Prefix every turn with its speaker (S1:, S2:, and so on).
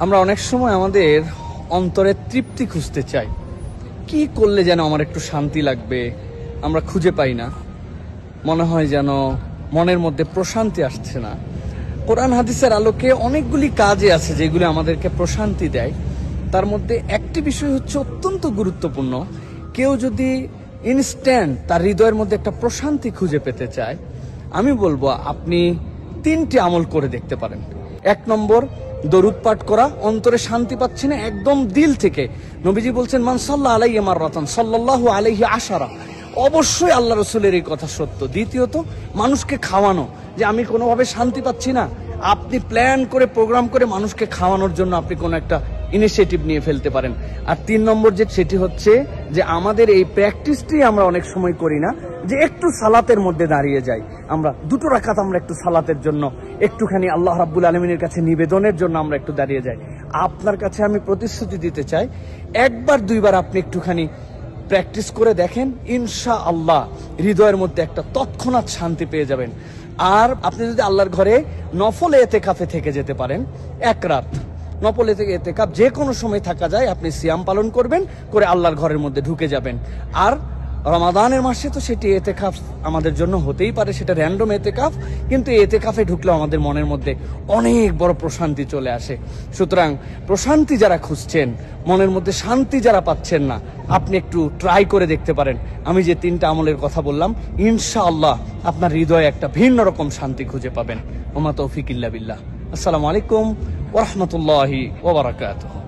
S1: আমরা অনেক সময় আমাদের অন্তরের তৃপ্তি খুঁজতে চাই, কি করলে যেন আমার একটু শান্তি লাগবে, আমরা খুঁজে পাই না। মনে হয় যেন মনের মধ্যে প্রশান্তি আসছে না। কোরআন হাদিসের আলোকে অনেকগুলি কাজে আছে যেগুলি আমাদেরকে প্রশান্তি দেয়। তার মধ্যে একটি বিষয় হচ্ছে অত্যন্ত গুরুত্বপূর্ণ। কেউ যদি ইনস্ট্যান্ট তার হৃদয়ের মধ্যে একটা প্রশান্তি খুঁজে পেতে চায়, আমি বলবো আপনি 3টি আমল করে দেখতে পারেন। 1 নম্বর, দরুদ পাঠ করা। অন্তরে শান্তি পাচ্ছি না, একদম দিল থেকে নবীজি বলছেন, মান সাল্লাল্লাহু আলাইহি মাররাতান সাল্লাল্লাহু আলাইহি আশারা। অবশ্যই আল্লাহ রাসূলের এই কথা সত্য। দ্বিতীয়ত, মানুষকে খাওয়ানো। যে আমি কোনোভাবে শান্তি পাচ্ছি না, আপনি প্ল্যান করে প্রোগ্রাম করে মানুষকে খাওয়ানোর জন্য আপনি কোনো একটা ইনিশিয়েটিভ নিয়ে ফেলতে পারেন। আর 3 নম্বর সেটি হচ্ছে যে আমাদের এই প্র্যাকটিসটি আমরা অনেক সময় করি না, যে একটু সালাতের মধ্যে দাঁড়িয়ে যাই। আমরা 2 রাকাত আমরা একটু সালাতের জন্য, একটুখানি আল্লাহ রাব্বুল আলামিনের কাছে নিবেদনের জন্য আমরা একটু দাঁড়িয়ে যাই। আপনার কাছে আমি প্রতিশ্রুতি দিতে চাই, 1-2বার আপনি একটুখানি প্র্যাকটিস করে দেখেন, ইনশাআল্লাহ হৃদয়ের মধ্যে একটা তৎক্ষণাৎ শান্তি পেয়ে যাবেন। আর আপনি যদি আল্লাহর ঘরে নফল এতেকাফে থেকে যেতে পারেন, 1 রাত নফল এতেকাফ যে কোনো সময় থাকা যায়, আপনি সিয়াম পালন করবেন, করে আল্লাহর ঘরের মধ্যে ঢুকে যাবেন। আর রমাদানের মাসে তো সেটি এতেকাফ আমাদের জন্য হতেই পারে, সেটা র্যান্ডম এতেকাফ, কিন্তু এতেকাফে ঢুকলেও আমাদের মনের মধ্যে অনেক বড় প্রশান্তি চলে আসে। সুতরাং প্রশান্তি যারা খুঁজছেন, মনের মধ্যে শান্তি যারা পাচ্ছেন না, আপনি একটু ট্রাই করে দেখতে পারেন। আমি যে 3টা আমলের কথা বললাম, ইনশাআল্লাহ আপনার হৃদয়ে একটা ভিন্ন রকম শান্তি খুঁজে পাবেন। ওমা তৌফিক ইল্লা বিল্লাহ। আসসালামু আলাইকুম ওয়া রাহমাতুল্লাহি ওয়া বারাকাতুহু।